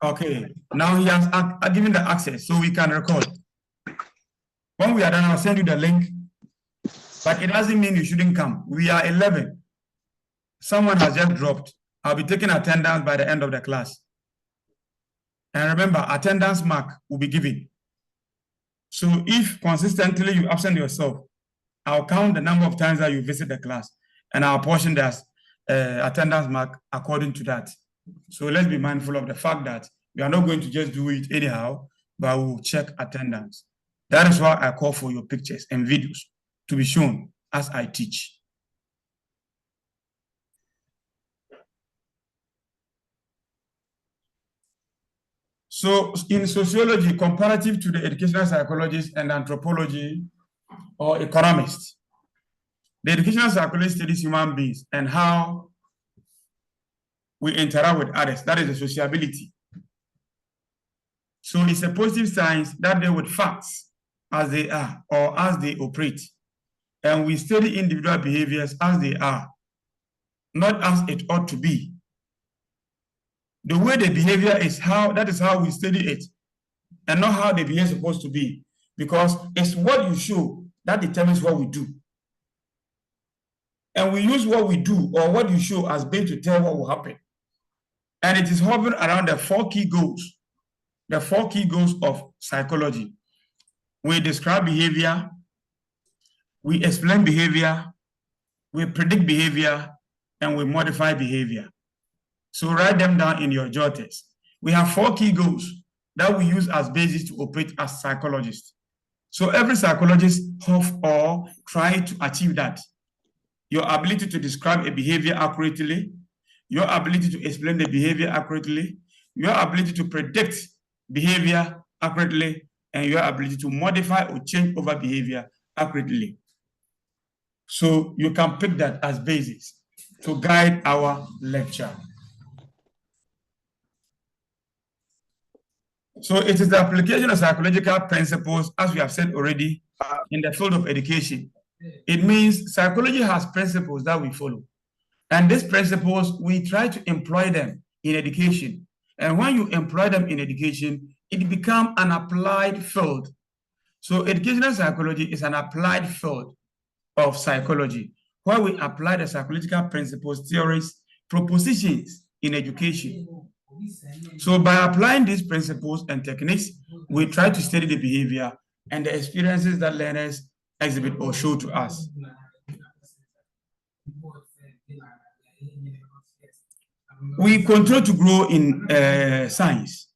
Okay, now he has given the access, so we can record. When we are done, I'll send you the link, but it doesn't mean you shouldn't come. We are 11. Someone has just dropped. I'll be taking attendance by the end of the class. And remember, attendance mark will be given. So if consistently you absent yourself, I'll count the number of times that you visit the class, and I'll portion the attendance mark according to that. So let's be mindful of the fact that we are not going to just do it anyhow, but we'll check attendance. That is why I call for your pictures and videos to be shown as I teach. So in sociology, comparative to the educational psychologist and anthropology or economist, the educational psychologist studies human beings and how we interact with others. That is the sociability. So it's a positive science that deals with facts as they are or as they operate. And we study individual behaviors as they are, not as it ought to be. The way the behavior is, that is how we study it, and not how the behavior is supposed to be, because it's what you show that determines what we do. And we use what we do or what you show as bait to tell what will happen. And it is hovering around the 4 key goals of psychology. We describe behavior, we explain behavior, we predict behavior, and we modify behavior. So write them down in your jotters. We have 4 key goals that we use as basis to operate as psychologists. So every psychologist hope or try to achieve that. Your ability to describe a behavior accurately, your ability to explain the behavior accurately, your ability to predict behavior accurately, and your ability to modify or change over behavior accurately. So you can pick that as basis to guide our lecture. So it is the application of psychological principles, as we have said already, in the field of education. It means psychology has principles that we follow. And these principles, we try to employ them in education. And when you employ them in education, it becomes an applied field. So educational psychology is an applied field of psychology, where we apply the psychological principles, theories, propositions in education. So by applying these principles and techniques, we try to study the behavior and the experiences that learners exhibit or show to us. We continue to grow in science.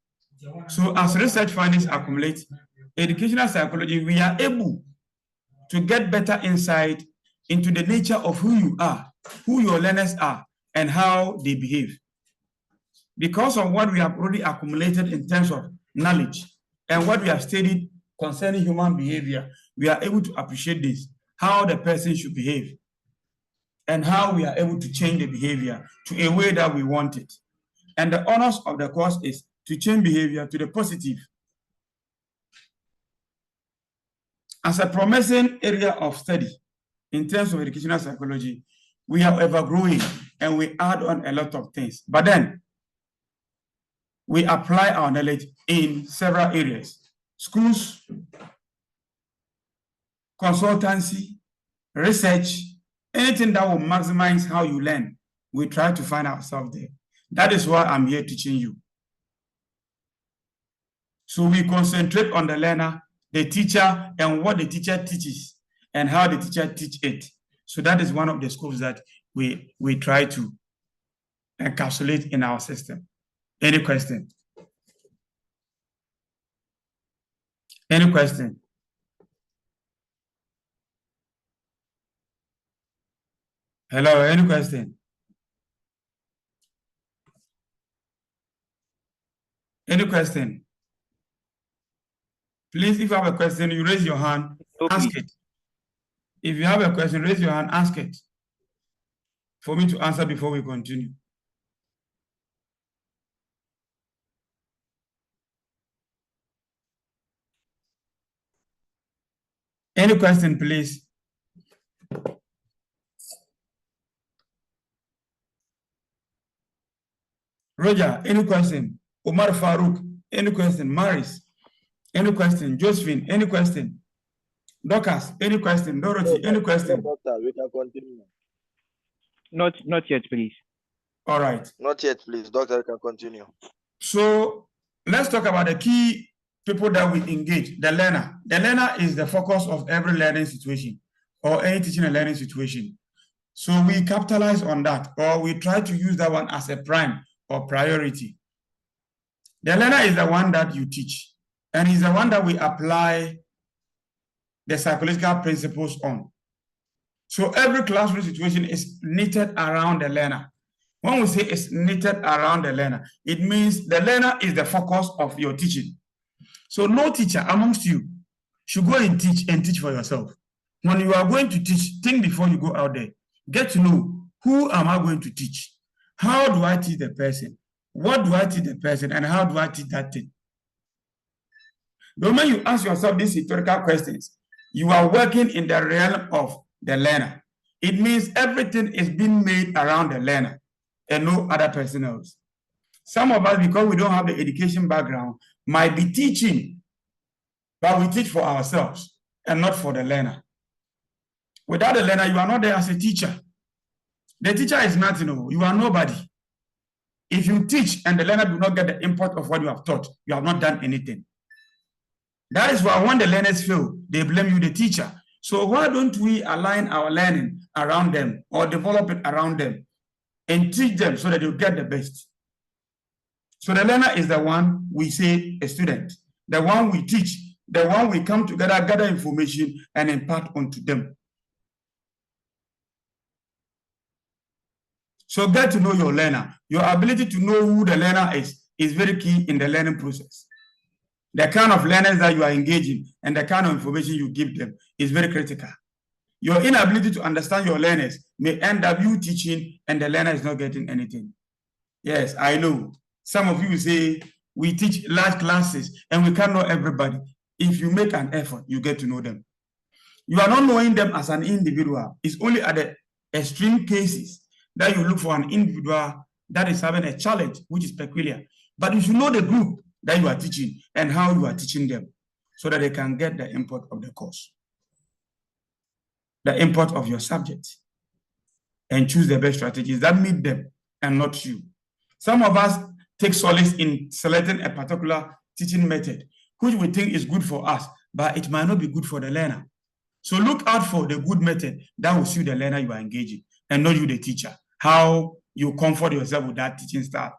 So as research findings accumulate, educational psychology, we are able to get better insight into the nature of who you are, who your learners are, and how they behave. Because of what we have already accumulated in terms of knowledge and what we have studied concerning human behavior, we are able to appreciate this, how the person should behave, and how we are able to change the behavior to a way that we want it. And the honors of the course is to change behavior to the positive. As a promising area of study in terms of educational psychology, we are ever-growing and we add on a lot of things. But then, we apply our knowledge in several areas: schools, consultancy, research, anything that will maximize how you learn. We try to find ourselves there. That is why I'm here teaching you. So we concentrate on the learner, the teacher, and what the teacher teaches, and how the teacher teaches it. So that is one of the scopes that we try to encapsulate in our system. Any question? Any question? Hello, any question? Any question? Please, if you have a question, you raise your hand, ask it. If you have a question, raise your hand, ask it for me to answer before we continue. Any question, please? Roger, any question? Omar Farouk, any question? Maris, any question? Josephine, any question? Dorcas, any question? Dorothy, any question? No, doctor, we can continue. Not yet, please. All right. Not yet, please. Doctor, we can continue. So let's talk about the key people that we engage. The learner. The learner is the focus of every learning situation or any teaching and learning situation. So we capitalize on that, or we try to use that one as a prime or priority. The learner is the one that you teach, and he's the one that we apply the psychological principles on. So every classroom situation is knitted around the learner. When we say it's knitted around the learner, it means the learner is the focus of your teaching. So no teacher amongst you should go and teach for yourself. When you are going to teach, think before you go out there. Get to know, who am I going to teach? How do I teach the person? What do I teach the person, and how do I teach that thing? The moment you ask yourself these historical questions, you are working in the realm of the learner. It means everything is being made around the learner and no other person else. Some of us, because we don't have the education background, might be teaching, but we teach for ourselves and not for the learner. Without the learner, you are not there as a teacher. The teacher is nothing. You are nobody. If you teach and the learner do not get the import of what you have taught, you have not done anything. That is why when the learners fail, they blame you, the teacher. So why don't we align our learning around them or develop it around them and teach them so that you get the best? So the learner is the one we say a student, the one we teach, the one we come together, gather information and impart onto them. So get to know your learner. Your ability to know who the learner is very key in the learning process. The kind of learners that you are engaging and the kind of information you give them is very critical. Your inability to understand your learners may end up you teaching and the learner is not getting anything. Yes, I know. Some of you say we teach large classes and we can't know everybody. If you make an effort, you get to know them. You are not knowing them as an individual. It's only at the extreme cases that you look for an individual that is having a challenge, which is peculiar. But you should know the group that you are teaching and how you are teaching them so that they can get the import of the course, the import of your subject, and choose the best strategies that meet them and not you. Some of us take solace in selecting a particular teaching method, which we think is good for us, but it might not be good for the learner. So look out for the good method that will suit the learner you are engaging and not you, the teacher. How you comfort yourself with that teaching style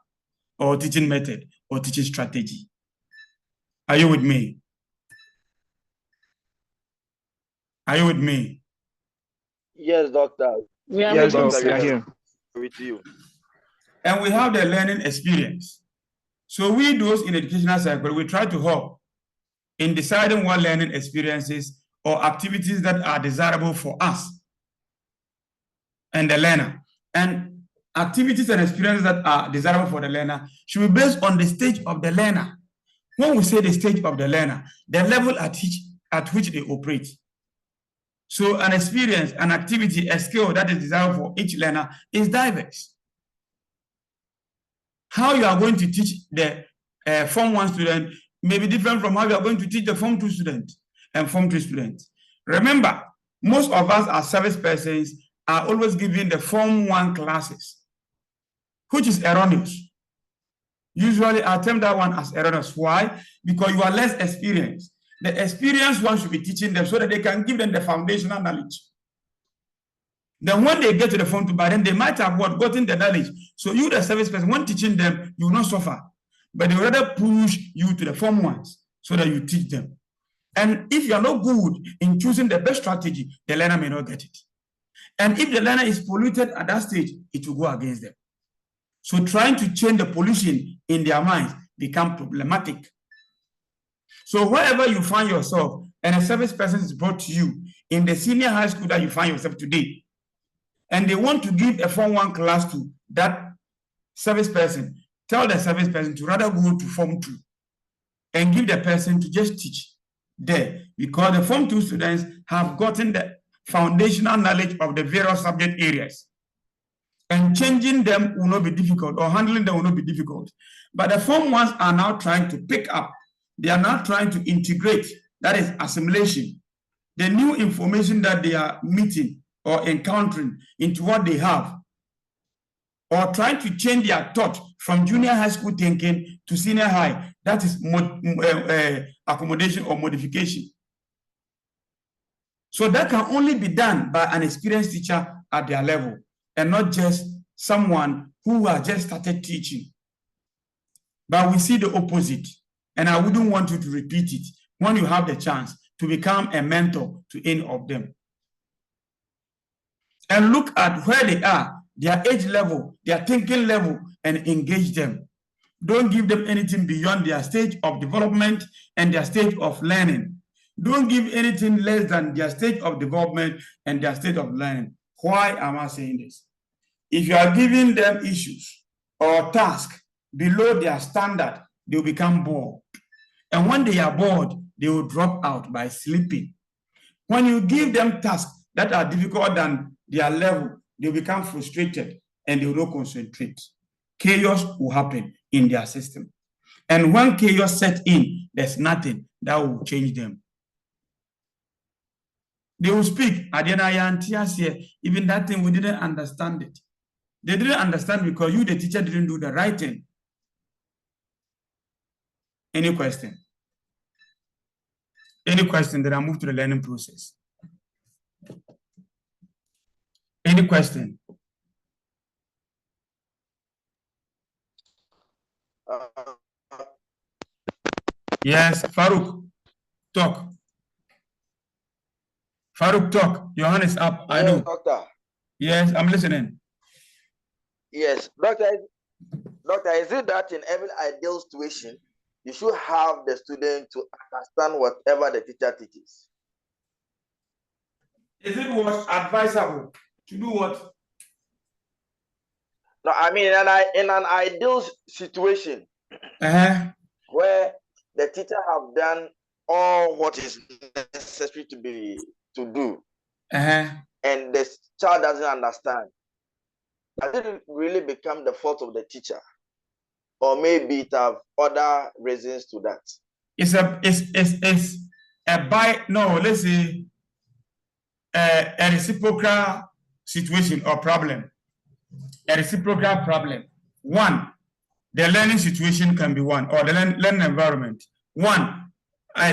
or teaching method or teaching strategy. Are you with me? Are you with me? Yes, doctor. Yes, doctor, we are here. With you. And we have the learning experience. So we, those in educational psychology, we try to help in deciding what learning experiences or activities that are desirable for us and the learner. And activities and experiences that are desirable for the learner should be based on the stage of the learner. When we say the stage of the learner, the level at which they operate. So an experience, an activity, a skill that is desirable for each learner is diverse. How you are going to teach the Form 1 student may be different from how you are going to teach the Form 2 student and Form 3 student. Remember, most of us as service persons are always given the Form 1 classes, which is erroneous. Usually, I term that one as erroneous. Why? Because you are less experienced. The experienced one should be teaching them so that they can give them the foundational knowledge. Then when they get to the Form 2, by then they might have gotten the knowledge. So you, the service person, when teaching them, you will not suffer. But they will rather push you to the Form 1s so that you teach them. And if you are not good in choosing the best strategy, the learner may not get it. And if the learner is polluted at that stage, it will go against them. So trying to change the pollution in their minds becomes problematic. So wherever you find yourself and a service person is brought to you in the senior high school that you find yourself today, and they want to give a Form 1 class to that service person, tell the service person to rather go to Form 2 and give the person to just teach there, because the Form 2 students have gotten the foundational knowledge of the various subject areas. And changing them will not be difficult, or handling them will not be difficult. But the Form 1s are now trying to pick up. They are now trying to integrate, that is assimilation, the new information that they are meeting or encountering into what they have, or trying to change their thought from junior high school thinking to senior high. That is accommodation or modification. So that can only be done by an experienced teacher at their level, and not just someone who has just started teaching. But we see the opposite, and I wouldn't want you to repeat it when you have the chance to become a mentor to any of them. And look at where they are, their age level, their thinking level, and engage them. Don't give them anything beyond their stage of development and their stage of learning. Don't give anything less than their stage of development and their stage of learning. Why am I saying this? If you are giving them issues or tasks below their standard, they will become bored. And when they are bored, they will drop out by sleeping. When you give them tasks that are difficult than their level, they become frustrated and they will not concentrate. Chaos will happen in their system. And when chaos sets in, there's nothing that will change them. They will speak, even that thing, we didn't understand it. They didn't understand because you, the teacher, didn't do the right thing. Any question? Any question? Then I move to the learning process. Any question? Yes, Farouk, talk. Farouk, talk. Your hand is up. I know. Doctor. Yes, I'm listening. Yes, doctor, is it that in every ideal situation, you should have the student to understand whatever the teacher teaches? Is it what advisable to do what? No, I mean, in an ideal situation where the teacher have done all what is necessary to do, and the child doesn't understand, does it really become the fault of the teacher, or maybe it have other reasons to that? Let's say a reciprocal situation or problem. A reciprocal problem. One, the learning situation can be one, or the learning environment. One.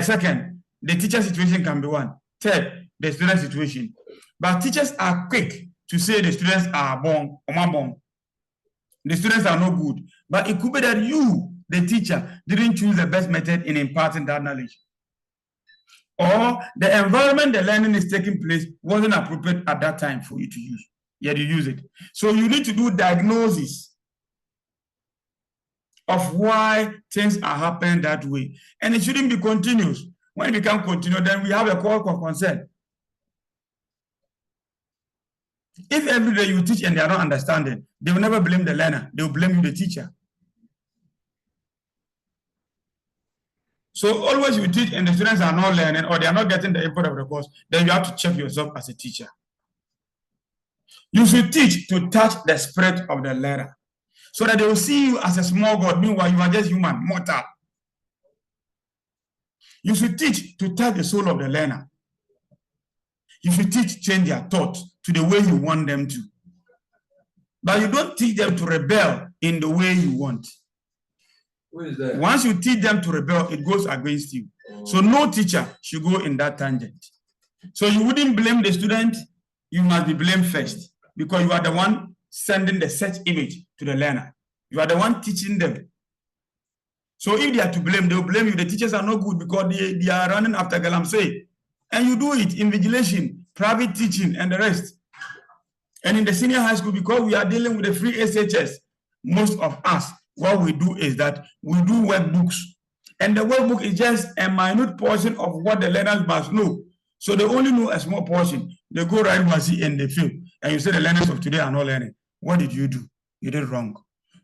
Second, the teacher situation can be one. Third, the student situation. But teachers are quick to say the students are born or not born. The students are no good. But it could be that you, the teacher, didn't choose the best method in imparting that knowledge. Or the environment the learning is taking place wasn't appropriate at that time for you to use. Yet you use it. So you need to do diagnosis of why things are happening that way. And it shouldn't be continuous. When it becomes continuous, then we have a call for concern. If every day you teach and they are not understanding, they will never blame the learner. They will blame you, the teacher. So always you teach and the students are not learning, or they are not getting the input of the course, then you have to check yourself as a teacher. You should teach to touch the spirit of the learner, so that they will see you as a small God. Meanwhile, you are just human, mortal. You should teach to touch the soul of the learner. You should teach change their thought to the way you want them to. But you don't teach them to rebel in the way you want. Who is that? Once you teach them to rebel, it goes against you. So no teacher should go in that tangent. So you wouldn't blame the student, you must be blamed first, because you are the one sending the search image to the learner. You are the one teaching them. So if they are to blame, they will blame you. The teachers are not good because they are running after galamsey. And you do it in invigilation, private teaching, and the rest. And in the senior high school, because we are dealing with the free SHS, most of us, what we do is that we do workbooks. And the workbook is just a minute portion of what the learners must know. So they only know a small portion. They go right mercy and they fail. And you say the learners of today are not learning. What did you do? You did wrong.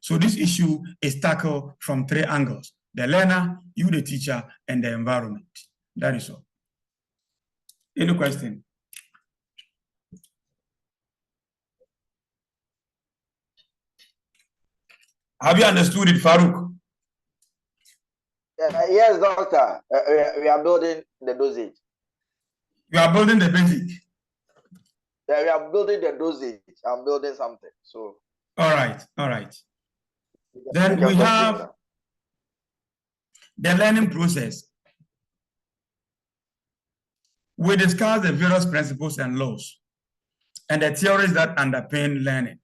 So this issue is tackled from 3 angles: the learner, you, the teacher, and the environment. That is all. Any question? Have you understood it, Farouk? Yes, doctor. We are building the dosage. You are building the basic. Yeah, we are building the dosage. I'm building something. So. All right. All right. Then we have the learning process. We discuss the various principles and laws and the theories that underpin learning.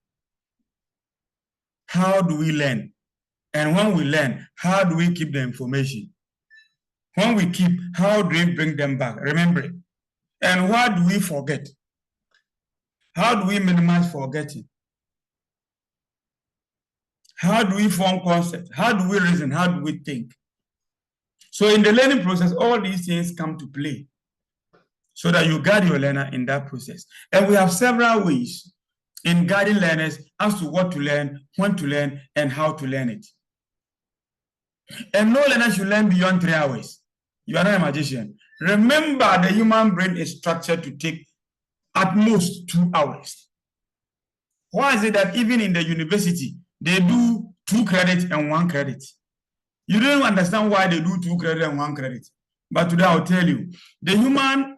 How do we learn? And when we learn, how do we keep the information? When we keep, how do we bring them back? Remember it. And what do we forget? How do we minimize forgetting? How do we form concepts? How do we reason? How do we think? So in the learning process, all these things come to play so that you guide your learner in that process. And we have several ways in guiding learners as to what to learn, when to learn, and how to learn it. And no learner should learn beyond 3 hours. You are not a magician. Remember, the human brain is structured to take at most 2 hours. Why is it that even in the university, they do 2 credits and 1 credit? You don't understand why they do 2 credits and 1 credit. But today I'll tell you, the human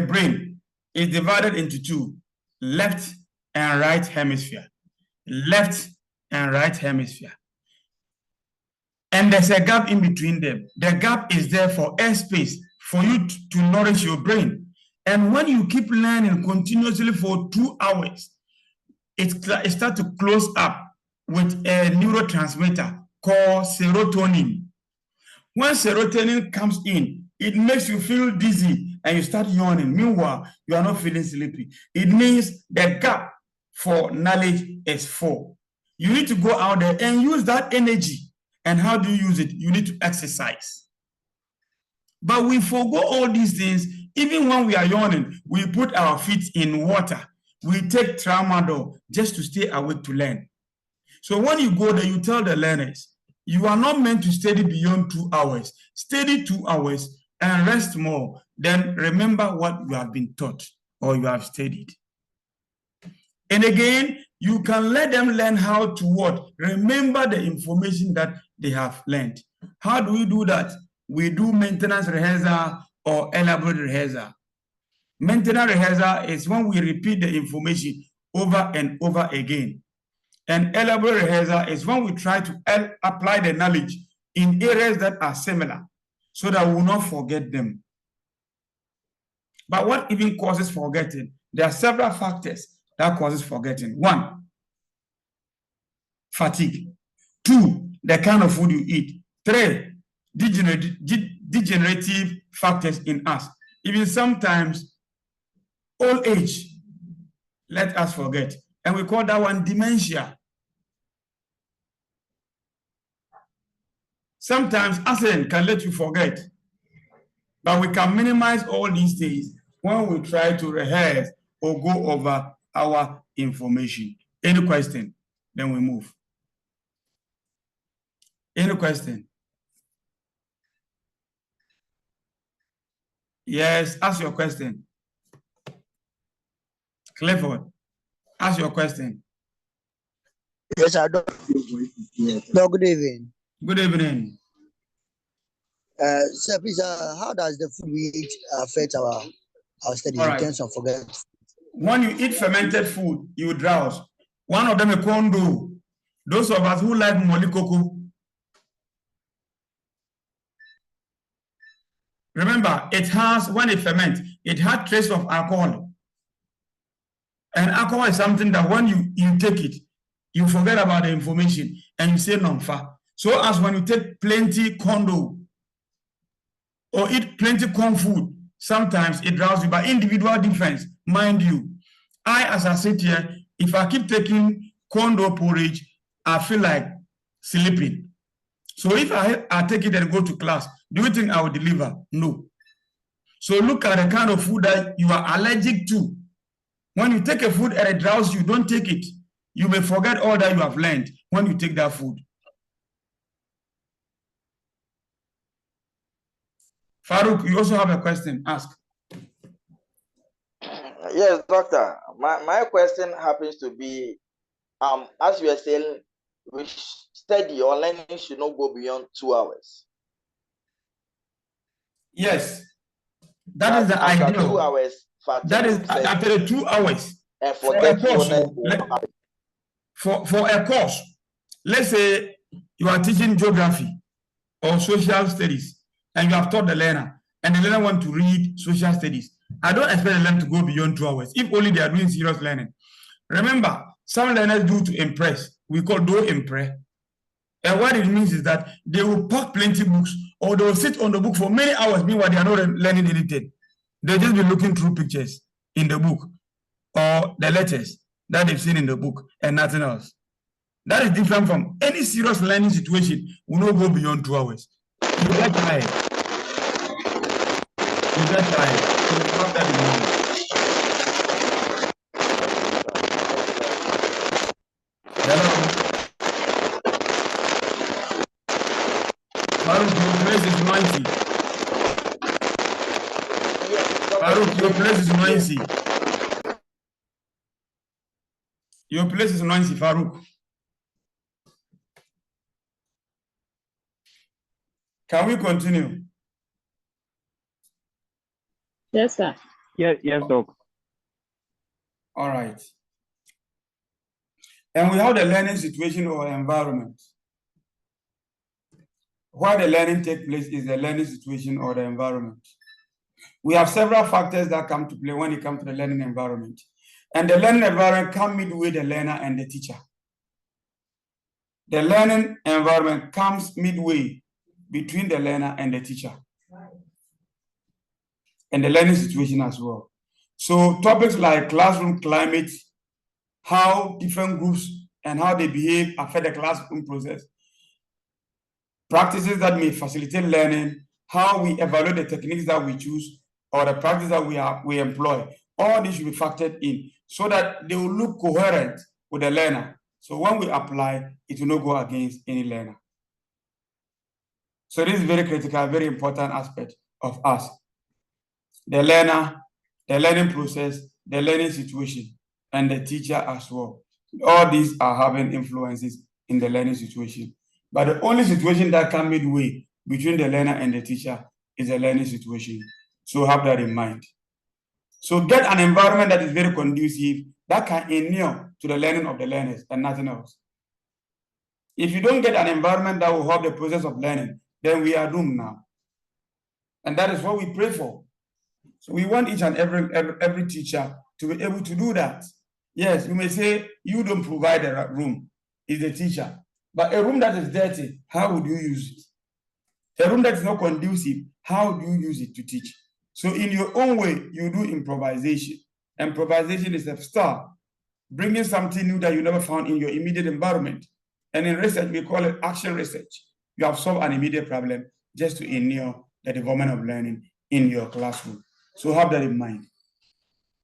brain is divided into 2, left and right hemisphere. Left and right hemisphere. And there's a gap in between them. The gap is there for airspace for you to nourish your brain. And when you keep learning continuously for 2 hours, it starts to close up with a neurotransmitter called serotonin. When serotonin comes in, it makes you feel dizzy and you start yawning. Meanwhile, you are not feeling sleepy. It means the gap for knowledge is full. You need to go out there and use that energy. And how do you use it? You need to exercise. But we forgo all these things. Even when we are yawning, we put our feet in water. We take tramadol just to stay awake to learn. So when you go there, you tell the learners, you are not meant to study beyond 2 hours. Study 2 hours and rest more. Then remember what you have been taught or you have studied. And again, you can let them learn how to what? Remember the information that they have learned. How do we do that? We do maintenance rehearsal or elaborate rehearsal. Maintenance rehearsal is when we repeat the information over and over again. And elaborate rehearsal is when we try to apply the knowledge in areas that are similar so that we will not forget them. But what even causes forgetting? There are several factors that causes forgetting. 1, fatigue. 2, the kind of food you eat. 3, degenerative factors in us. Even sometimes old age let us forget. And we call that one dementia. Sometimes accident can let you forget. But we can minimize all these things when we try to rehearse or go over our information. Any question? Then we move. Any question? Yes, ask your question. Clifford, ask your question. Yes, I do. No, good evening. Good evening. Sir, please, how does the food we eat affect our studies in terms of forgetting? When you eat fermented food, you drowse. One of them is kondo. Those of us who like molikoko. Remember, it has, when it ferments, it has trace of alcohol. And alcohol is something that when you take it, you forget about the information and you say non-fa. So as when you take plenty kondo or eat plenty corn food, sometimes it drowns you by individual difference. Mind you, as I sit here, if I keep taking kondo porridge, I feel like sleeping. So if I take it and go to class, do you think I will deliver? No. So look at the kind of food that you are allergic to. When you take a food and it drowns you, don't take it. You may forget all that you have learned when you take that food. Farouk, you also have a question. Ask. Yes, doctor. My question happens to be, as you are saying, study or learning should not go beyond 2 hours. Yes, that is the ideal. 2 hours. That is after the 2 hours. For a course, let's say you are teaching geography or social studies, and you have taught the learner, and the learner want to read social studies. I don't expect them to go beyond 2 hours, if only they are doing serious learning. Remember, some learners do to impress. We call do impress. And what it means is that they will pack plenty books, or they will sit on the book for many hours, meanwhile they are not learning anything. They'll just be looking through pictures in the book or the letters that they've seen in the book and nothing else. That is different from any serious learning situation. Will not go beyond 2 hours. You get tired. You get tired. So have that in mind. Hello. Farouk, your place is noisy. Farouk, your place is noisy. Your place is noisy, Farouk. Can we continue? Yes, sir. Yes, Doc. All right. And we have the learning situation or environment. Where the learning takes place is the learning situation or the environment. We have several factors that come to play when it comes to the learning environment. And the learning environment comes midway the learner and the teacher. The learning environment comes midway between the learner and the teacher. And the learning situation as well. So topics like classroom climate, how different groups and how they behave affect the classroom process, practices that may facilitate learning, how we evaluate the techniques that we choose or the practice that we employ. All this should be factored in so that they will look coherent with the learner. So when we apply, it will not go against any learner. So this is very critical, very important aspect of us. The learner, the learning process, the learning situation, and the teacher as well. All these are having influences in the learning situation. But the only situation that can midway between the learner and the teacher is the learning situation. So have that in mind. So get an environment that is very conducive, that can inure to the learning of the learners and nothing else. If you don't get an environment that will help the process of learning, then we are doomed now. And that is what we pray for. So we want each and every teacher to be able to do that. Yes, you may say you don't provide a room, it's the teacher. But a room that is dirty, how would you use it? A room that is not conducive, how do you use it to teach? So in your own way, you do improvisation. Improvisation is a start, bringing something new that you never found in your immediate environment. And in research, we call it action research. You have solved an immediate problem just to inure the development of learning in your classroom. So have that in mind.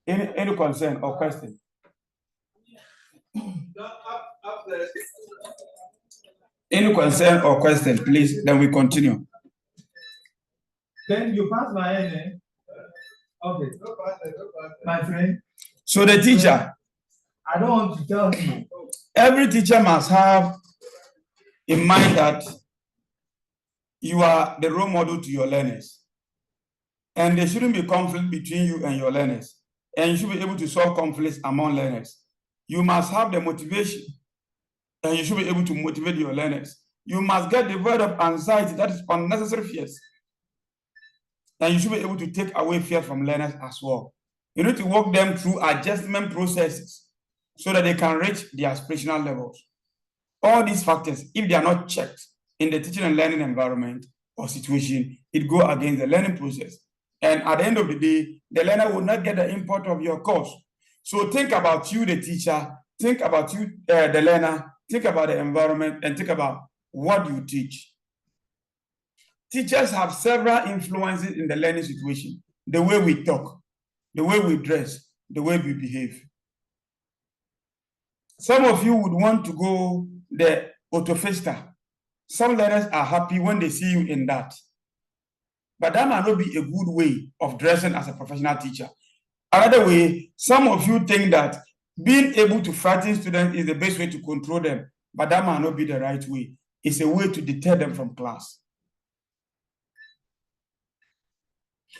Any concern or question? Any concern or question, please, then we continue. Then you pass my name. Okay. My friend. So the teacher. I don't want to tell you. Every teacher must have in mind that you are the role model to your learners. And there shouldn't be conflict between you and your learners. And you should be able to solve conflicts among learners. You must have the motivation, and you should be able to motivate your learners. You must get devoid of anxiety, that is unnecessary fears. And you should be able to take away fear from learners as well. You need to walk them through adjustment processes so that they can reach their aspirational levels. All these factors, if they are not checked in the teaching and learning environment or situation, it goes against the learning process. And at the end of the day, the learner will not get the import of your course. So think about you, the teacher, think about you, the learner, think about the environment, and think about what you teach. Teachers have several influences in the learning situation. The way we talk, the way we dress, the way we behave. Some of you would want to go the autofesta. Some learners are happy when they see you in that. But that might not be a good way of dressing as a professional teacher. Another way, some of you think that being able to frighten students is the best way to control them. but that might not be the right way. It's a way to deter them from class.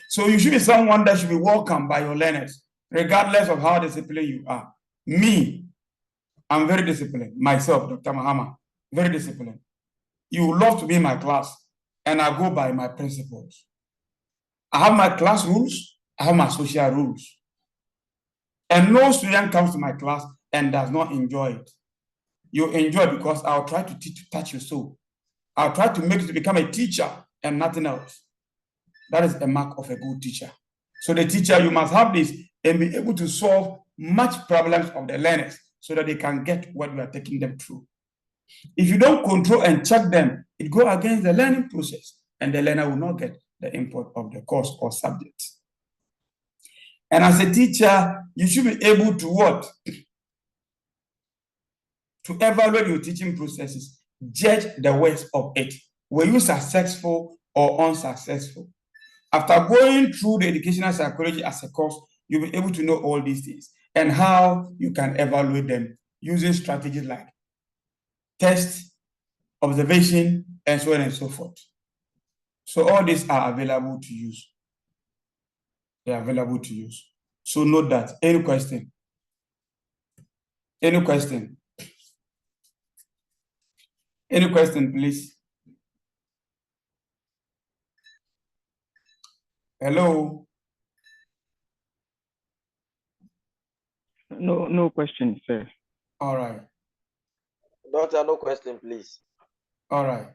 So you should be someone that should be welcomed by your learners, regardless of how disciplined you are. Me, I'm very disciplined. Myself, Dr. Mahama, very disciplined. You would love to be in my class, and I go by my principles. I have my class rules, I have my social rules. And no student comes to my class and does not enjoy it. You enjoy because I'll try to touch your soul. I'll try to make you to become a teacher and nothing else. That is a mark of a good teacher. So the teacher, you must have this and be able to solve much problems of the learners so that they can get what we are taking them through. If you don't control and check them, it goes against the learning process and the learner will not get the input of the course or subject. And as a teacher, you should be able to what? To evaluate your teaching processes, judge the worth of it. Were you successful or unsuccessful? After going through the educational psychology as a course, you'll be able to know all these things and how you can evaluate them using strategies like test, observation, and so on and so forth. So all these are available to use. They are available to use. So note that. Any question? Any question? Any question, please? Hello? No question, sir. All right. Doctor, no question, please. All right.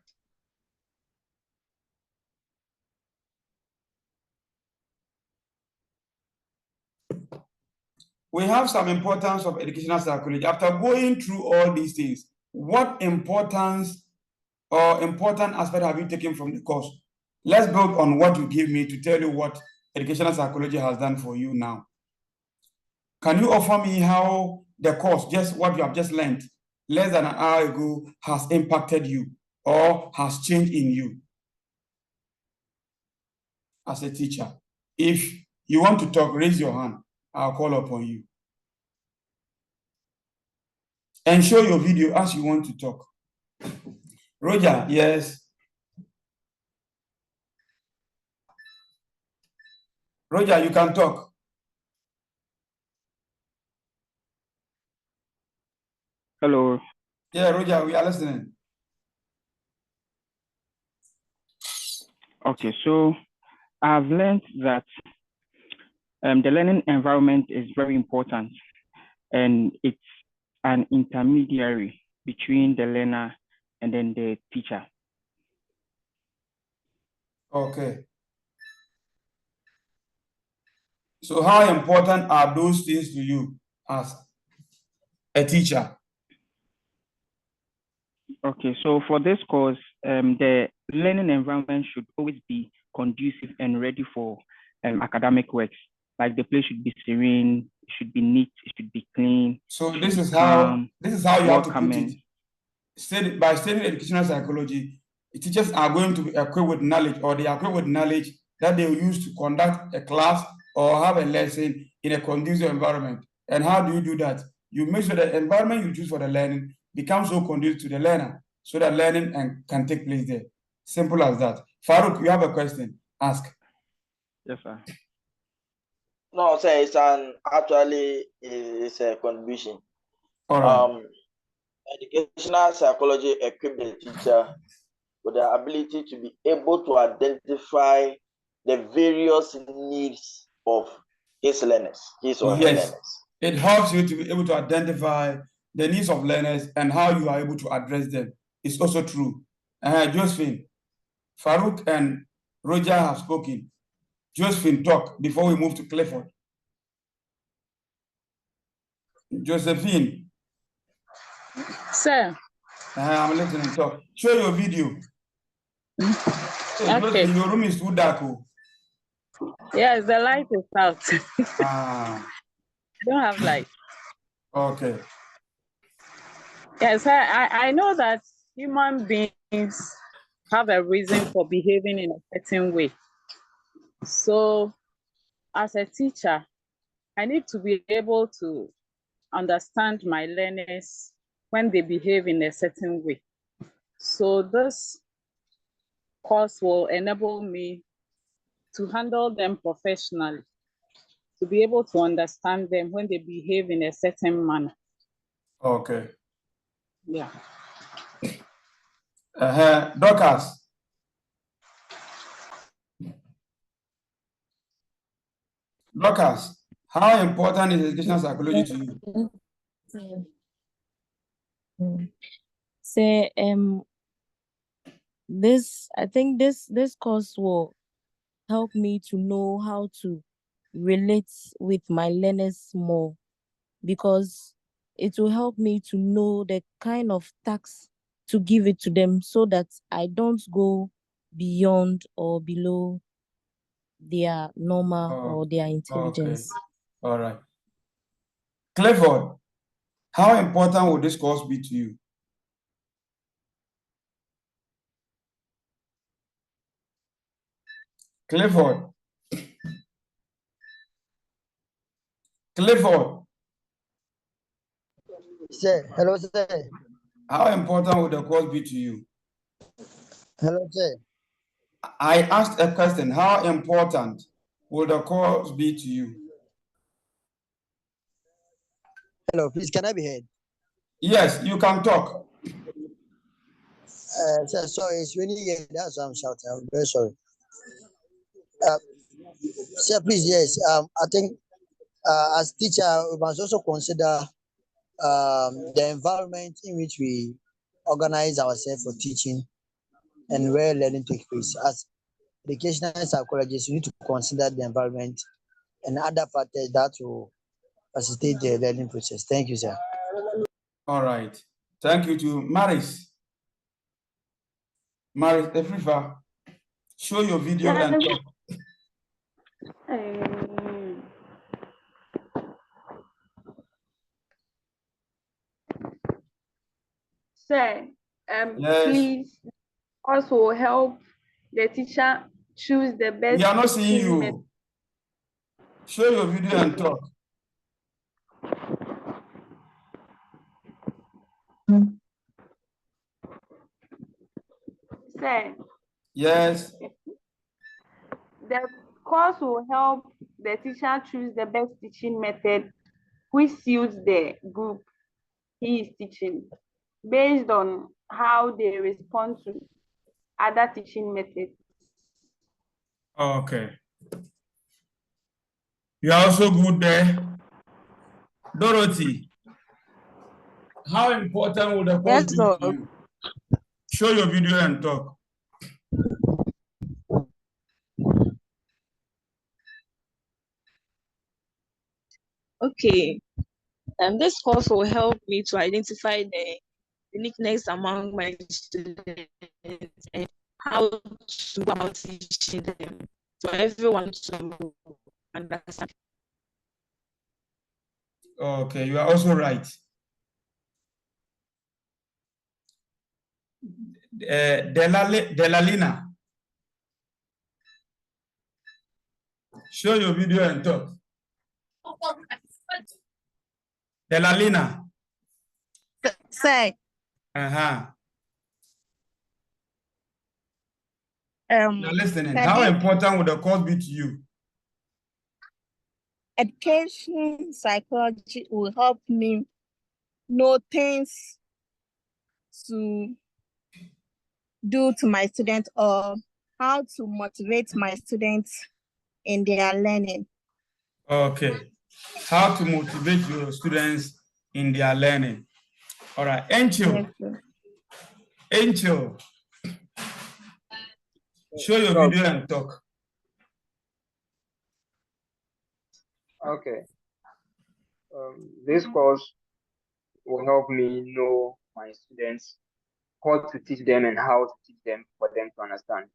We have some importance of educational psychology. After going through all these things, what importance or important aspect have you taken from the course? Let's build on what you give me to tell you what educational psychology has done for you now. Can you offer me how the course, just what you have just learned less than an hour ago, has impacted you or has changed in you as a teacher? If you want to talk, raise your hand. I'll call upon you. And show your video as you want to talk. Roger, yes. Roger, you can talk. Hello. Yeah, Roger, we are listening. Okay, so I've learned that the learning environment is very important, and it's an intermediary between the learner and then the teacher. Okay. So how important are those things to you as a teacher? Okay, so for this course, the learning environment should always be conducive and ready for academic works. Like the place should be serene, it should be neat, it should be clean. So this is how you have to put it. By studying educational psychology, teachers are going to be equipped with knowledge, or they are equipped with knowledge that they will use to conduct a class or have a lesson in a conducive environment. And how do you do that? You make sure the environment you choose for the learning becomes so conducive to the learner, so that learning can take place there. Simple as that. Farouk, you have a question? Ask. Yes, sir. No, sir, it's a contribution. All right. Educational psychology equips the teacher with the ability to be able to identify the various needs of his learners, his or her learners. It helps you to be able to identify the needs of learners and how you are able to address them. It's also true. Josephine, Farouk and Roger have spoken. Josephine, talk before we move to Clifford. Josephine. Sir. I'm listening. Talk. Show your video. Hey, Okay. Josephine, your room is too dark. Yes, the light is out. I don't have light. Okay. Yes, I know that human beings have a reason for behaving in a certain way. So as a teacher, I need to be able to understand my learners when they behave in a certain way. So this course will enable me to handle them professionally, to be able to understand them when they behave in a certain manner. Okay. Yeah. Dorcas. Dorcas, how important is educational psychology to you? Say I think this course will help me to know how to relate with my learners more, because it will help me to know the kind of task to give it to them so that I don't go beyond or below their normal or their intelligence. Okay. All right. Clifford, how important will this course be to you? Clifford. Clifford. Sir, hello, sir. How important will the course be to you? Hello, sir. I asked a question. How important will the course be to you? Hello, please, can I be heard? Yes, you can talk. Sir, sorry, it's raining here. That's why I'm shouting. I'm very sorry. Sir, please, yes. I think as teacher, we must also consider the environment in which we organize ourselves for teaching and where learning takes place. As educational psychologists, we need to consider the environment and other factors that will facilitate the learning process. Thank you, sir. All right. Thank you to Maris. Maris Efrifa, show your video and talk. Sir, Yes. please also help the teacher choose the best. We are not seeing you. Show your video and talk. Sir. Yes. The course will help the teacher choose the best teaching method which suits the group he is teaching, based on how they respond to other teaching methods. Okay. You are also good there. Dorothy, how important will the course be to you? Show your video and talk. Okay. This course will help me to identify the uniqueness among my students and how to go about teaching them for everyone to understand. Okay, you are also right. Delalina, show your video and talk. Delalina. Say. You're listening. How important would the course be to you? Education psychology will help me know things to do to my students or how to motivate my students in their learning. Okay. How to motivate your students in their learning. All right. Angel. Angel. Show your video and talk. Okay. This course will help me know my students, what to teach them and how to teach them for them to understand.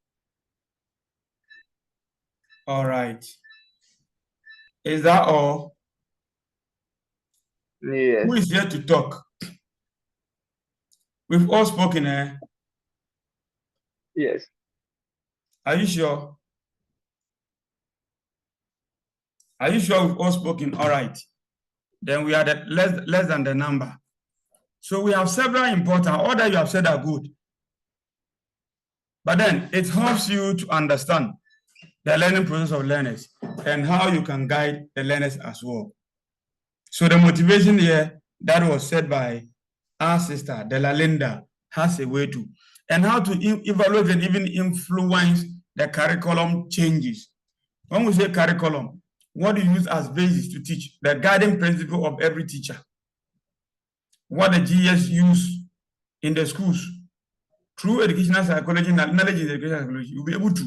All right. Is that all? Yes. Who is here to talk? We've all spoken, eh? Yes. Are you sure? Are you sure we've all spoken? All right. Then we are less than the number. So we have several important, all that you have said are good. But then it helps you to understand the learning process of learners and how you can guide the learners as well. So the motivation here that was said by our sister, Delalinda, has a way to, and how to evaluate and even influence the curriculum changes. When we say curriculum, what do you use as basis to teach? The guiding principle of every teacher. What the GS use in the schools. Through educational psychology, knowledge in educational psychology, you'll be able to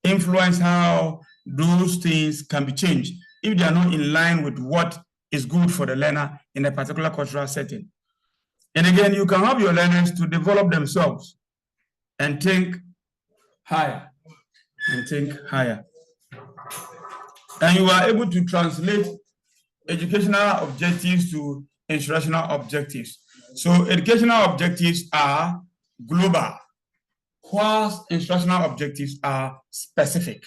influence how those things can be changed if they are not in line with what is good for the learner in a particular cultural setting. And again, you can help your learners to develop themselves and think higher, and think higher. And you are able to translate educational objectives to instructional objectives. So educational objectives are global, whilst instructional objectives are specific.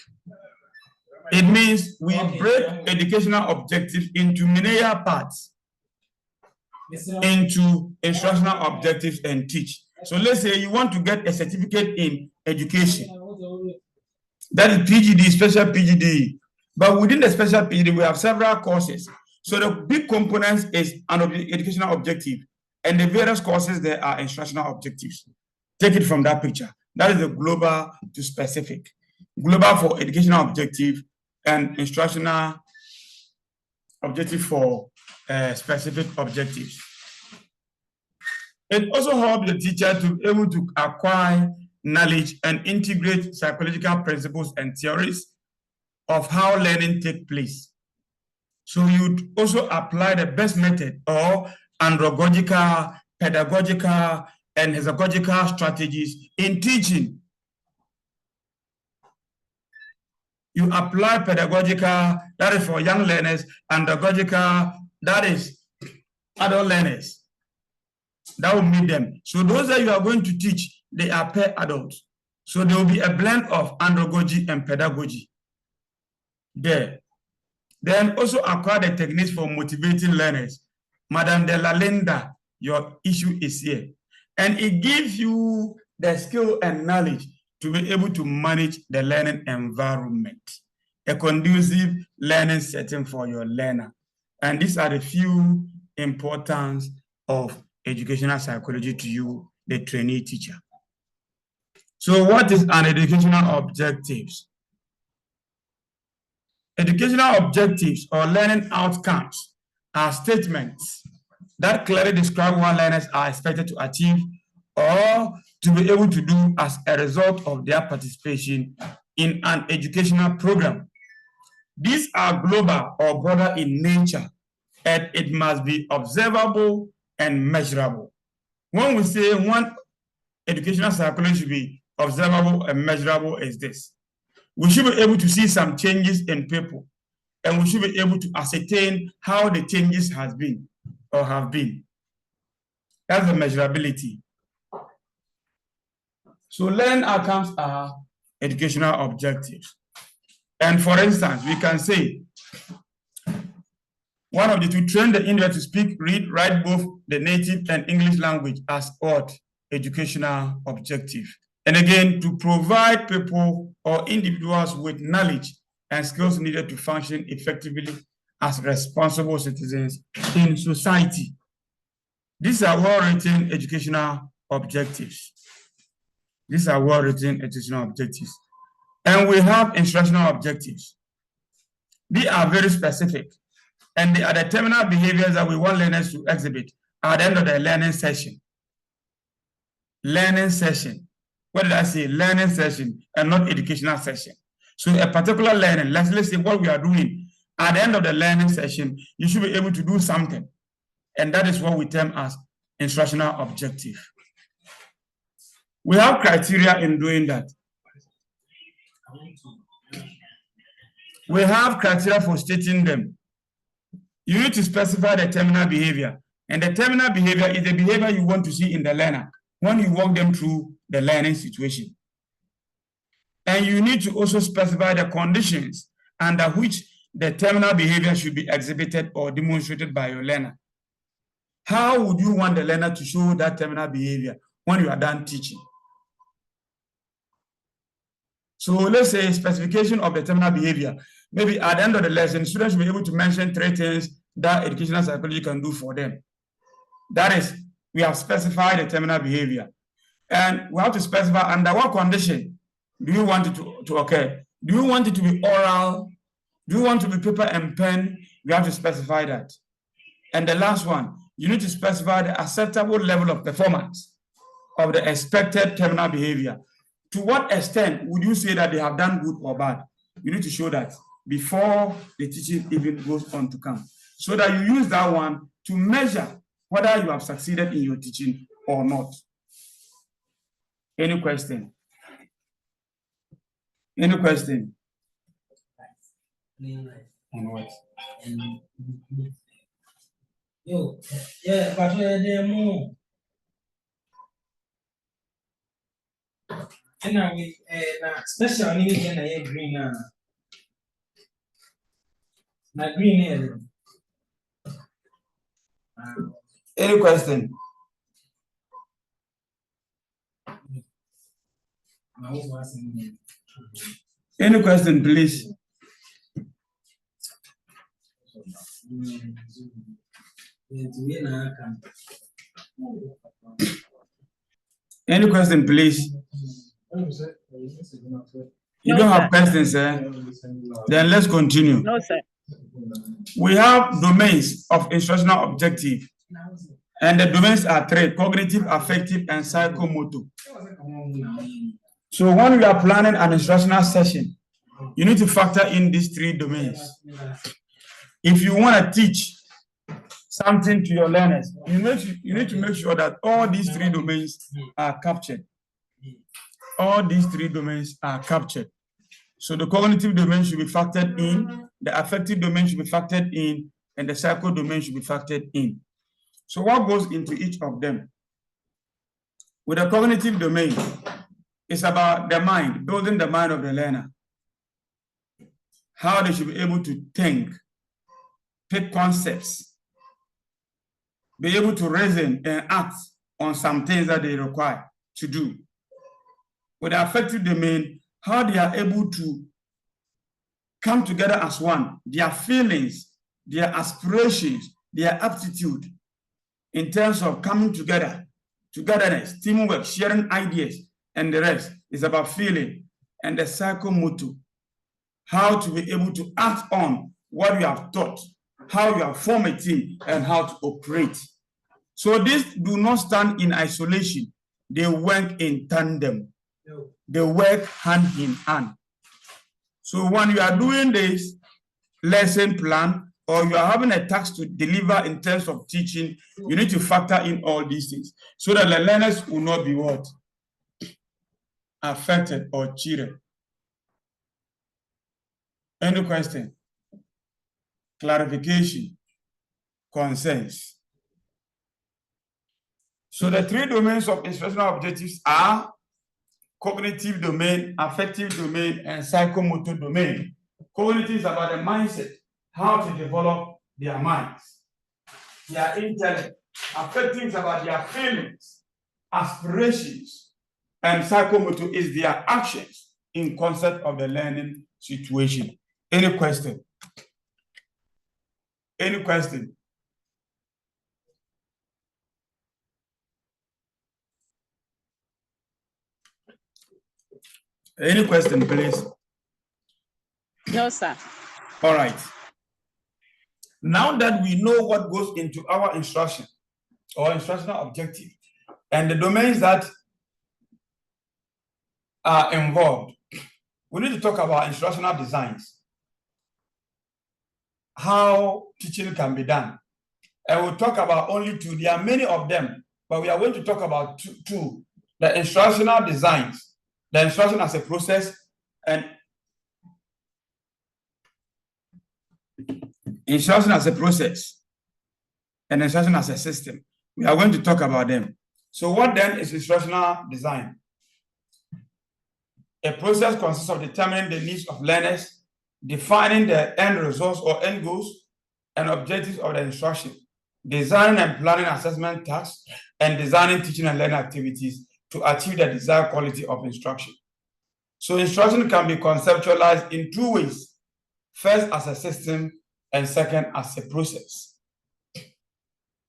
It means we break educational objectives into many parts, into instructional objectives and teach. So let's say you want to get a certificate in education. That is PGD, special PGD. But within the special PGD, we have several courses. So the big components is an educational objective, and the various courses there are instructional objectives. Take it from that picture. That is the global to specific. Global for educational objective and instructional objective for specific objectives. It also helps the teacher to be able to acquire knowledge and integrate psychological principles and theories of how learning takes place. So you'd also apply the best method or andragogical, pedagogical, and pedagogical strategies in teaching. You apply pedagogical, that is for young learners, andragogical, that is adult learners. That will meet them. So those that you are going to teach, they are pair adults. So there will be a blend of andragogy and pedagogy there. Then also acquire the techniques for motivating learners. Madam Delalinda, your issue is here. And it gives you the skill and knowledge to be able to manage the learning environment, a conducive learning setting for your learner. And these are the few importance of educational psychology to you, the trainee teacher. So what is an educational objectives? Educational objectives or learning outcomes are statements that clearly describe what learners are expected to achieve or to be able to do as a result of their participation in an educational program. These are global or broader in nature, and it must be observable and measurable. When we say one educational psychology should be observable and measurable is this. We should be able to see some changes in people, and we should be able to ascertain how the changes has been or have been. That's the measurability. So learning outcomes are educational objectives. And for instance, we can say one of the two, train the Indian to speak, read, write both the native and English language as what? Educational objective. And again, to provide people or individuals with knowledge and skills needed to function effectively as responsible citizens in society. These are well-written educational objectives. These are well-written educational objectives. And we have instructional objectives. They are very specific, and they are the terminal behaviors that we want learners to exhibit at the end of the learning session. Learning session. What did I say? Learning session and not educational session. So a particular learning, let's say what we are doing at the end of the learning session, you should be able to do something. And that is what we term as instructional objective. We have criteria in doing that. We have criteria for stating them. You need to specify the terminal behavior. And the terminal behavior is the behavior you want to see in the learner when you walk them through the learning situation. And you need to also specify the conditions under which the terminal behavior should be exhibited or demonstrated by your learner. How would you want the learner to show that terminal behavior when you are done teaching? So let's say specification of the terminal behavior. Maybe at the end of the lesson, students will be able to mention 3 things that educational psychology can do for them. That is, we have specified the terminal behavior. And we have to specify under what condition do you want it to occur? Do you want it to be oral? Do you want it to be paper and pen? We have to specify that. And the last one, you need to specify the acceptable level of performance of the expected terminal behavior. To what extent would you say that they have done good or bad? You need to show that before the teaching even goes on to come, so that you use that one to measure whether you have succeeded in your teaching or not. Any question? Any question? On what? Yo, yeah, but more. And we special needs and I green na green. Any question? Any question, please? Any question, please? You don't have questions, eh? Then let's continue. No, sir. We have domains of instructional objective, and the domains are 3: cognitive, affective, and psychomotor. So when we are planning an instructional session, you need to factor in these 3 domains. If you want to teach something to your learners, you need to make sure that all these 3 domains are captured. All these 3 domains are captured. So the cognitive domain should be factored in, the affective domain should be factored in, and the psycho domain should be factored in. So what goes into each of them? With the cognitive domain, it's about the mind, building the mind of the learner. How they should be able to think, pick concepts, be able to reason and act on some things that they require to do. With the affective domain, how they are able to come together as one, their feelings, their aspirations, their aptitude in terms of coming together, togetherness, teamwork, sharing ideas, and the rest is about feeling. And the psychomotor, how to be able to act on what you have taught, how you have formed a team, and how to operate. So these do not stand in isolation. They work in tandem. They work hand in hand. So when you are doing this lesson plan, or you are having a task to deliver in terms of teaching, you need to factor in all these things so that the learners will not be what? Affected or cheated. Any question? Clarification? Concerns? So the 3 domains of instructional objectives are cognitive domain, affective domain, and psychomotor domain. Cognitive is about the mindset, how to develop their minds, their intellect. Affective is about their feelings, aspirations, and psychomotor is their actions in concept of the learning situation. Any question? Any question? Any question, please? No, sir. All right. Now that we know what goes into our instruction or instructional objective and the domains that are involved, we need to talk about instructional designs, how teaching can be done. And we'll talk about only 2. There are many of them, but we are going to talk about two. The instructional designs, the instruction as a process, and instruction as a process, and instruction as a system. We are going to talk about them. So what then is instructional design? A process consists of determining the needs of learners, defining the end results or end goals and objectives of the instruction, designing and planning assessment tasks, and designing teaching and learning activities to achieve the desired quality of instruction. So instruction can be conceptualized in two ways. First, as a system, and second, as a process.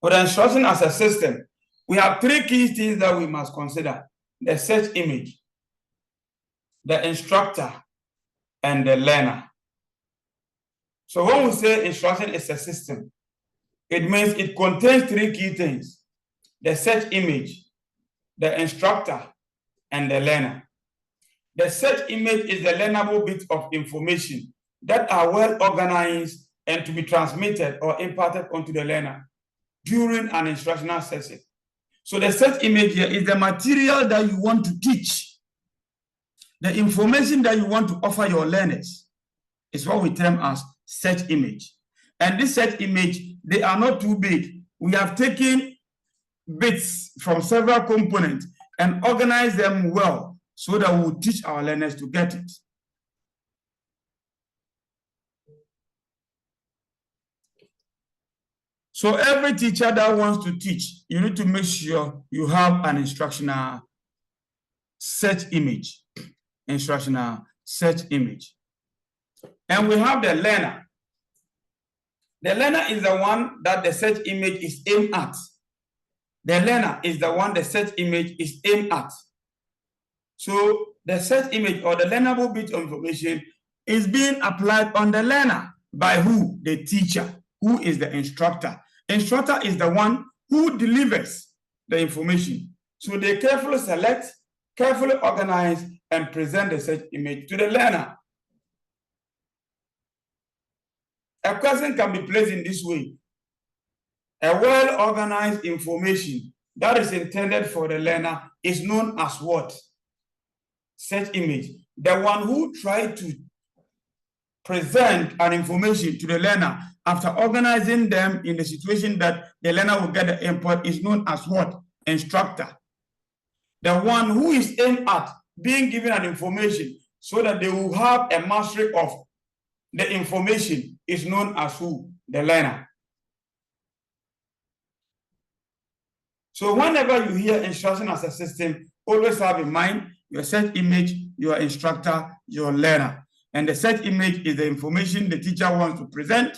With instruction as a system, we have three key things that we must consider: the search image, the instructor, and the learner. So when we say instruction is a system, it means it contains three key things: the search image, the instructor, and the learner. The search image is the learnable bit of information that are well organized and to be transmitted or imparted onto the learner during an instructional session. So the search image here is the material that you want to teach. The information that you want to offer your learners is what we term as search image. And this search image, they are not too big. We have taken bits from several components and organized them well so that we'll teach our learners to get it. So every teacher that wants to teach, you need to make sure you have an instructional search image. Instructional search image. And we have the learner. The learner is the one that the search image is aimed at. The learner is the one the search image is aimed at. So the search image or the learnable bit of information is being applied on the learner by who? The teacher, who is the instructor. Instructor is the one who delivers the information. So they carefully select, carefully organize, and present the search image to the learner. A question can be placed in this way: a well-organized information that is intended for the learner is known as what? Search image. The one who tried to present an information to the learner after organizing them in the situation that the learner will get the input is known as what? Instructor. The one who is aimed at being given an information so that they will have a mastery of the information is known as who? The learner. So whenever you hear instruction as a system, always have in mind your search image, your instructor, your learner. And the search image is the information the teacher wants to present,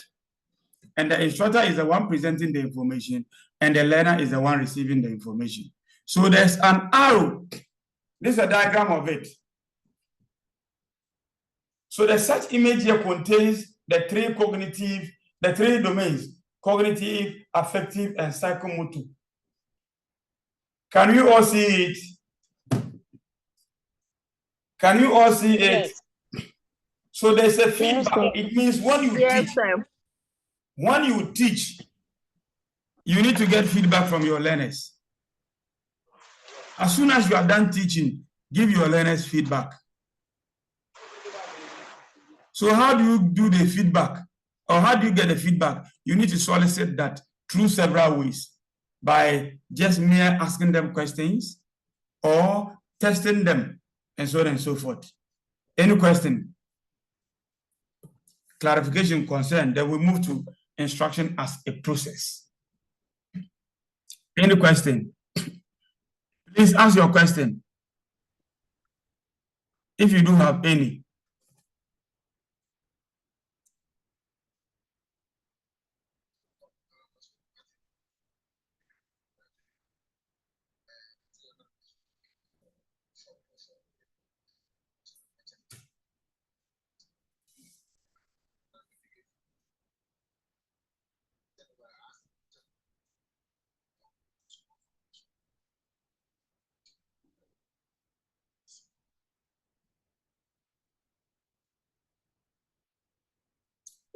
and the instructor is the one presenting the information, and the learner is the one receiving the information. So there's an arrow. This is a diagram of it. So the search image here contains the three domains: cognitive, affective, and psychomotor. Can you all see it? Can you all see it? Yes. So there's a feedback. It means when you teach, sir. when you teach, you need to get feedback from your learners. As soon as you are done teaching, give your learners feedback. So how do you do the feedback? Or how do you get the feedback? You need to solicit that through several ways. By just mere asking them questions or testing them and so on and so forth. Any question? Clarification, concern, then we move to instruction as a process. Any question? Please ask your question, if you do have any.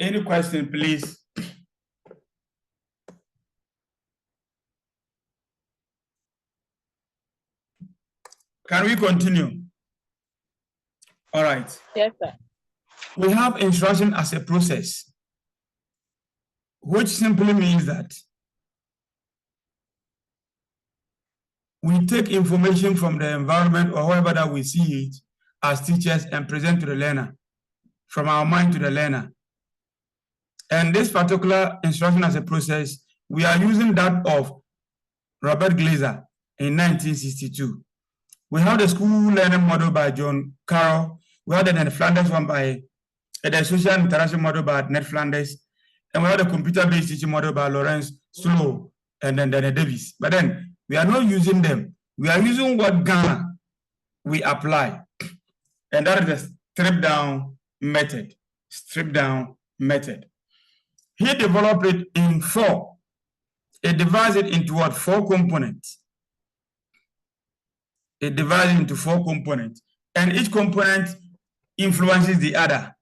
Any question, please? Can we continue? All right. Yes, sir. We have instruction as a process, which simply means that we take information from the environment or however that we see it as teachers and present to the learner, from our mind to the learner. And this particular instruction as a process we are using that of Robert Glaser in 1962. We have the school learning model by John Carroll. We have the Ned Flanders one by the social interaction model by Ned Flanders. And we have the computer-based teaching model by Lawrence Slow and then Daniel Davis. But then we are not using them. We are using what Ghana we apply. And that is the strip-down method. Strip-down method. He developed it in 4. It divides it into what? 4 components. It divides into 4 components. And each component influences the other.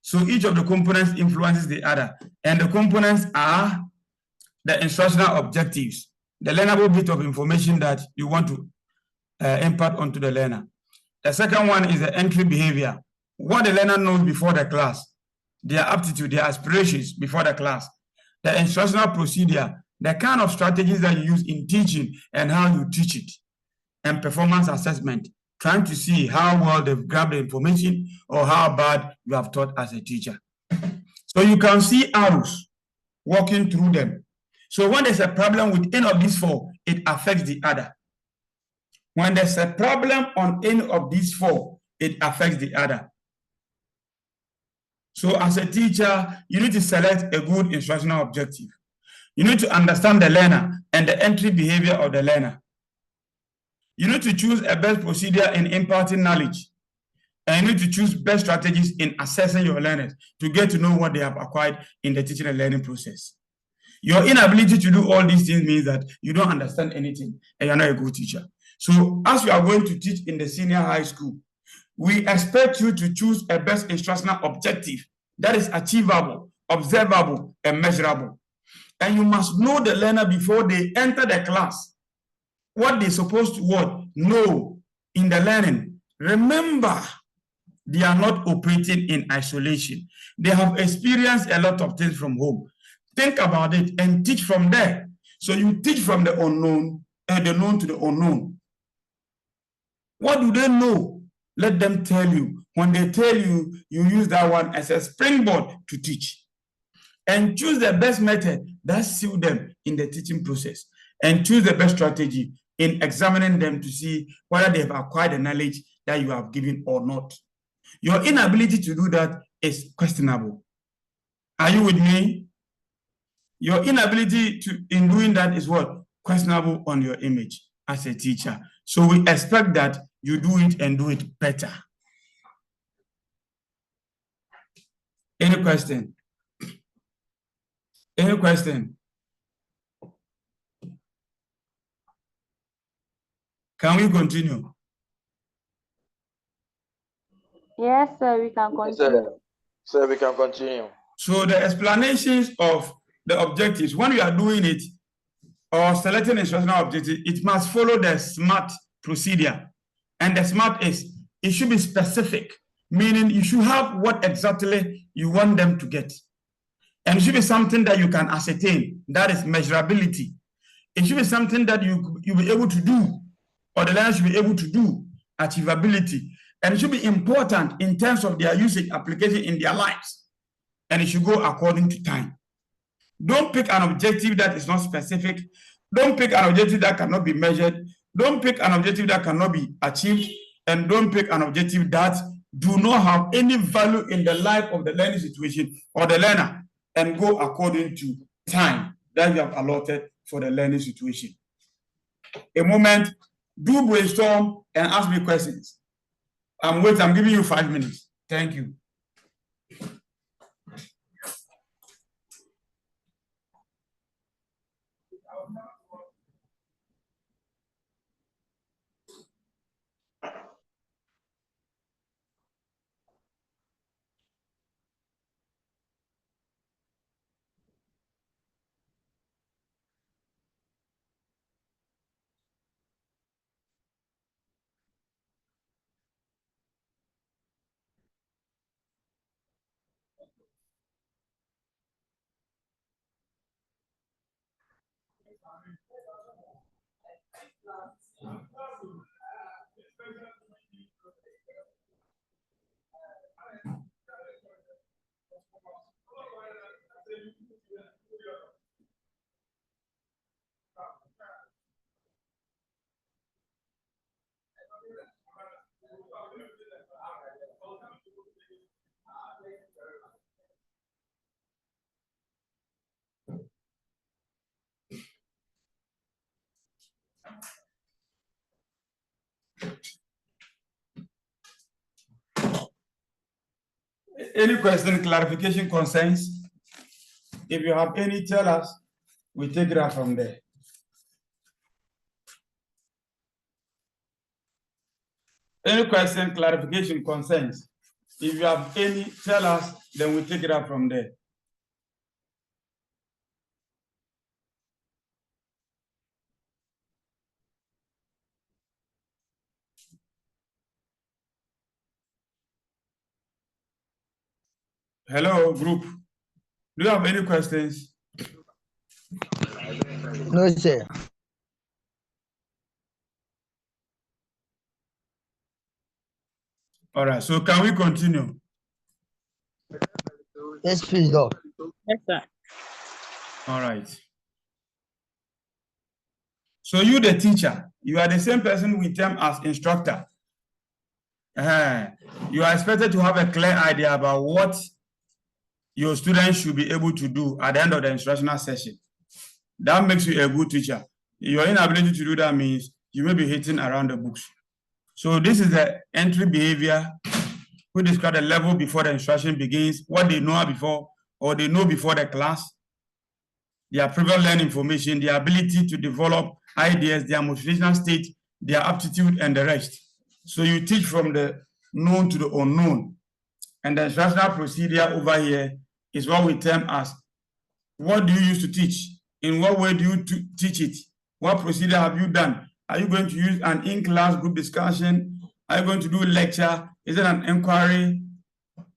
So each of the components influences the other. And the components are the instructional objectives, the learnable bit of information that you want to impart onto the learner. The second one is the entry behavior, what the learner knows before the class, their aptitude, their aspirations before the class, the instructional procedure, the kind of strategies that you use in teaching and how you teach it, and performance assessment, trying to see how well they've grabbed the information or how bad you have taught as a teacher. So you can see arrows walking through them. So when there's a problem with any of these 4, it affects the other. When there's a problem on any of these 4, it affects the other. So as a teacher, you need to select a good instructional objective. You need to understand the learner and the entry behavior of the learner. You need to choose a best procedure in imparting knowledge. And you need to choose best strategies in assessing your learners to get to know what they have acquired in the teaching and learning process. Your inability to do all these things means that you don't understand anything and you're not a good teacher. So as you are going to teach in the senior high school, we expect you to choose a best instructional objective that is achievable, observable, and measurable. And you must know the learner before they enter the class, what they're supposed to know in the learning. Remember, they are not operating in isolation. They have experienced a lot of things from home. Think about it and teach from there. So you teach from the unknown and the known to the unknown. What do they know? Let them tell you. When they tell you, you use that one as a springboard to teach. And choose the best method that suits them in the teaching process. And choose the best strategy in examining them to see whether they have acquired the knowledge that you have given or not. Your inability to do that is questionable. Are you with me? Your inability in doing that is what? Questionable on your image as a teacher. So we expect that you do it and do it better. Any question? Any question? Can we continue? Yes, sir, we can continue. Sir, we can continue. So the explanations of the objectives, when you are doing it or selecting instructional objective, it must follow the SMART procedure. And the SMART is, it should be specific, meaning you should have what exactly you want them to get. And it should be something that you can ascertain, that is measurability. It should be something that you'll be able to do, or the learner should be able to do, achievability. And it should be important in terms of their usage application in their lives. And it should go according to time. Don't pick an objective that is not specific. Don't pick an objective that cannot be measured. Don't pick an objective that cannot be achieved. And don't pick an objective that do not have any value in the life of the learning situation or the learner, and go according to time that you have allotted for the learning situation. A moment, do brainstorm and ask me questions. I'm giving you 5 minutes. Thank you. Any question, clarification, concerns? If you have any, tell us. We take it out from there. Any question, clarification, concerns? If you have any, tell us, then we take it up from there. Hello, group. Do you have any questions? No, sir. All right, so can we continue? Yes, please, Doc. Yes, sir. All right. So you, the teacher, you are the same person with them as instructor. You are expected to have a clear idea about what your students should be able to do at the end of the instructional session. That makes you a good teacher. Your inability to do that means you may be hitting around the books. So this is the entry behavior. We describe the level before the instruction begins, what they know before or they know before the class, their previous learned information, their ability to develop ideas, their motivational state, their aptitude, and the rest. So you teach from the known to the unknown. And the instructional procedure over here is what we term as, what do you use to teach? In what way do you teach it? What procedure have you done? Are you going to use an in-class group discussion? Are you going to do a lecture? Is it an inquiry?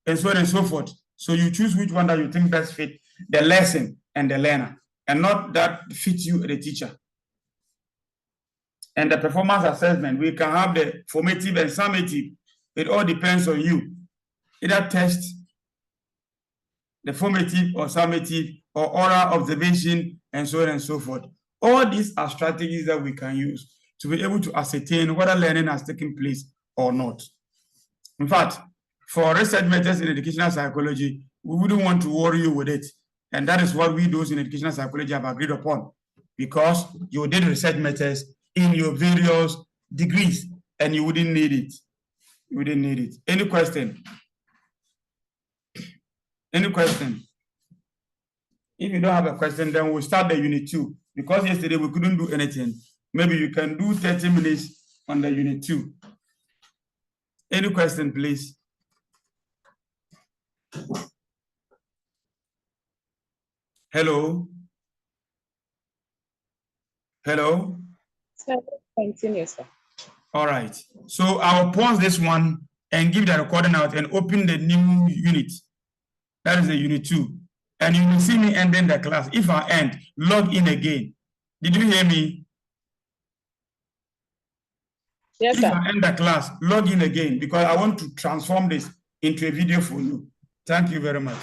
And so on and so forth. So you choose which one that you think best fit the lesson and the learner, and not that fits you, the teacher. And the performance assessment, we can have the formative and summative. It all depends on you. Either test the formative or summative or oral observation and so on and so forth. All these are strategies that we can use to be able to ascertain whether learning has taken place or not. In fact, for research methods in educational psychology, we wouldn't want to worry you with it. And that is what we those in educational psychology have agreed upon, because you did research methods in your various degrees and you wouldn't need it. You wouldn't need it. Any question? Any question? If you don't have a question, then we'll start the unit 2. Because yesterday we couldn't do anything. Maybe you can do 30 minutes on the unit 2. Any question, please? Hello? Hello? Sir, continue, sir. All right. So I'll pause this one and give the recording out and open the new unit. That is the unit 2. And you will see me ending the class. If I end, log in again. Did you hear me? Yes, sir. If I end the class, log in again, because I want to transform this into a video for you. Thank you very much.